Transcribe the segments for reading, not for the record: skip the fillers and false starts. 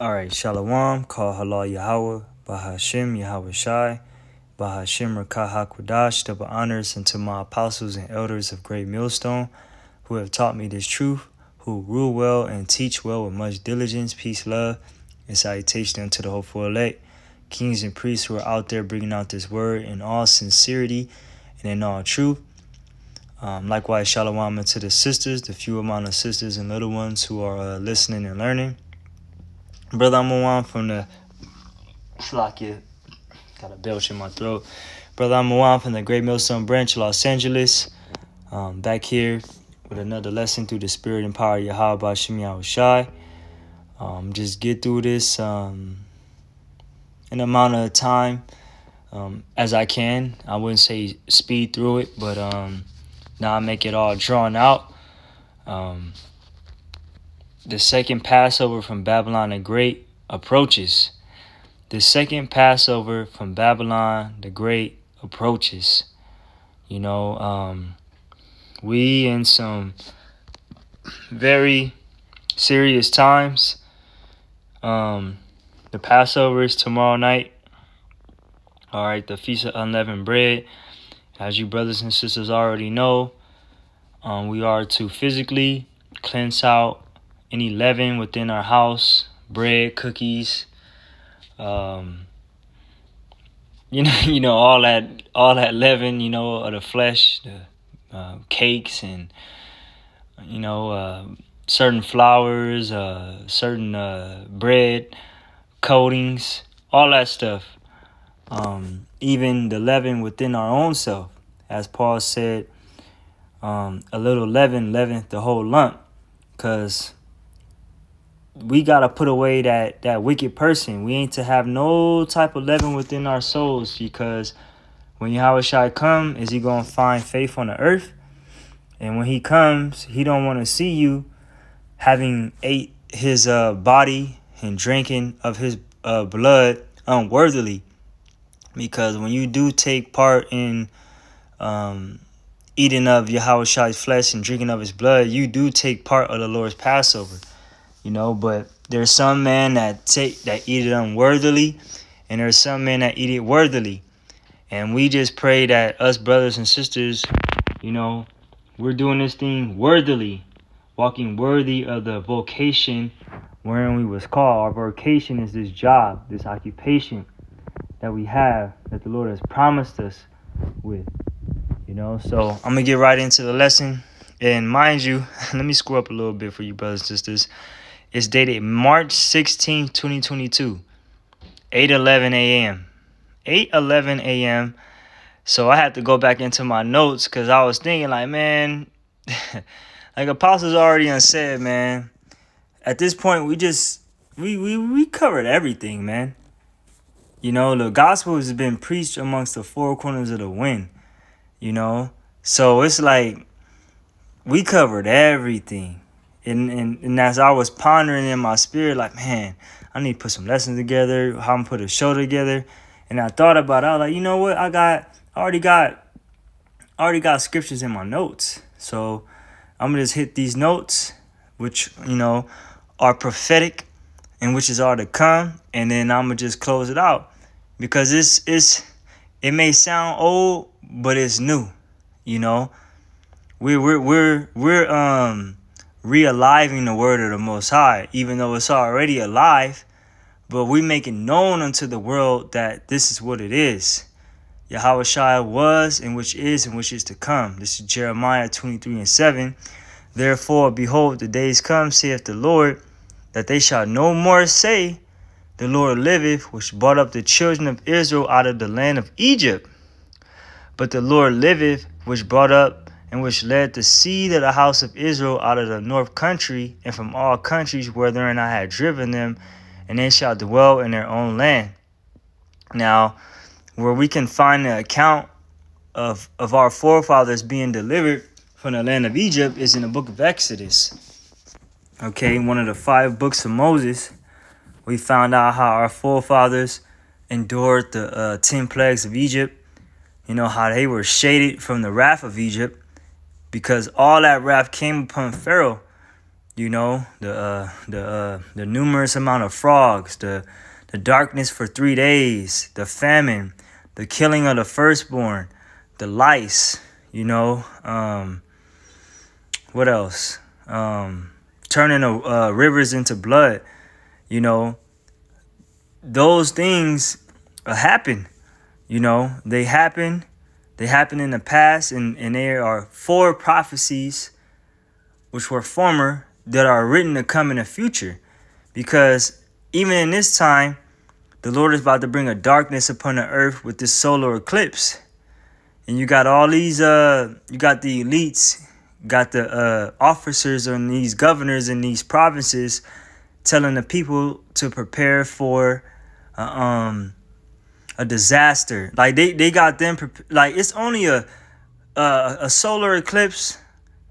All right, Shalom, Call Halal Yahweh, Bahashim Yahweh Shai, Bahashim Rakah HaKodash, double honors unto my apostles and elders of Great Millstone, who have taught me this truth, who rule well and teach well with much diligence, peace, love, and salutation unto the hopeful elect, kings and priests who are out there bringing out this word in all sincerity and in all truth. Likewise, Shalom unto the sisters, the few amount of sisters and little ones who are listening and learning. Brother, I'm Awan from the Slakia. Got a belch in my throat. Brother, I'm Awan from the Great Millstone Branch, Los Angeles. Back here with another lesson through the spirit and power of Yahweh Bashim Yahweh Shai. Just get through this in the amount of time as I can. I wouldn't say speed through it, but now I make it all drawn out. The second Passover from Babylon the Great approaches. The second Passover from Babylon the Great approaches. We in some very serious times. The Passover is tomorrow night. All right, the Feast of Unleavened Bread. As you brothers and sisters already know, we are to physically cleanse out any leaven within our house, bread, cookies, all that leaven, of the flesh, the cakes and certain flours, certain bread coatings, all that stuff. Even the leaven within our own self, as Paul said, a little leaven leaveneth the whole lump, because we got to put away that wicked person. We ain't to have no type of leaven within our souls, because when Yahweh Shai come, is he going to find faith on the earth? And when he comes, he don't want to see you having ate his body and drinking of his blood unworthily. Because when you do take part in eating of Yahweh Shai's flesh and drinking of his blood, you do take part of the Lord's Passover. But there's some men that eat it unworthily, and there's some men that eat it worthily. And we just pray that us brothers and sisters, we're doing this thing worthily, walking worthy of the vocation wherein we was called. Our vocation is this job, this occupation that we have, that the Lord has promised us with. So I'm gonna get right into the lesson. And mind you, let me screw up a little bit for you brothers and sisters. It's dated March 16, 2022, 8:11 a.m. 8:11 a.m. So I had to go back into my notes because I was thinking like, man, like Apostles already said, man, at this point we covered everything, man. The gospel has been preached amongst the four corners of the wind, So it's like we covered everything. And as I was pondering in my spirit, like, man, I need to put some lessons together, how I'm going to put a show together. And I thought about it. I was like, you know what? I already got scriptures in my notes. So I'm going to just hit these notes, which, are prophetic and which is all to come. And then I'm going to just close it out. Because it may sound old, but it's new, We're realiving the word of the Most High, even though it's already alive, but we make it known unto the world that this is what it is. Yahweh Shai was, and which is to come. This is Jeremiah 23:7. Therefore, behold, the days come, saith the Lord, that they shall no more say, the Lord liveth, which brought up the children of Israel out of the land of Egypt. But the Lord liveth, which brought up and which led the seed of the house of Israel out of the north country, and from all countries wherein I had driven them, and they shall dwell in their own land. Now, where we can find the account of our forefathers being delivered from the land of Egypt is in the book of Exodus. Okay, one of the 5 books of Moses, we found out how our forefathers endured the 10 plagues of Egypt. How they were shaded from the wrath of Egypt, because all that wrath came upon Pharaoh. You know, the numerous amount of frogs, the darkness for 3 days, the famine, the killing of the firstborn, the lice. You know, what else? Turning rivers into blood. You know, those things happen. You know, they happen. They happen in the past, and there are 4 prophecies which were former that are written to come in the future. Because even in this time, the Lord is about to bring a darkness upon the earth with this solar eclipse. And you got all these, you got the elites, got the officers and these governors in these provinces telling the people to prepare for a disaster. Like they got them, like it's only a solar eclipse,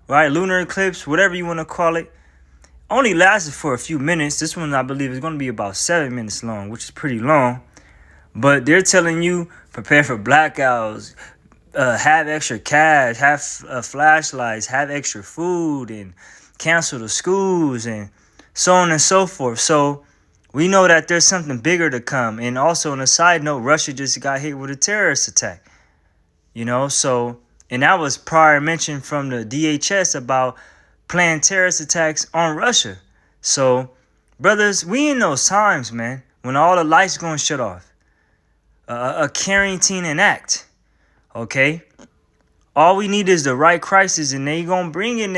right? Lunar eclipse, whatever you want to call it. Only lasted for a few minutes. This one, I believe, is going to be about 7 minutes long, which is pretty long. But they're telling you, prepare for blackouts, have extra cash, have flashlights, have extra food, and cancel the schools, and so on and so forth. So we know that there's something bigger to come. And also, on a side note, Russia just got hit with a terrorist attack. You know, so, and that was prior mention from the DHS about planning terrorist attacks on Russia. So, brothers, we in those times, man, when all the lights going to shut off. A Carrington enact, okay? All we need is the right crisis, and they going to bring in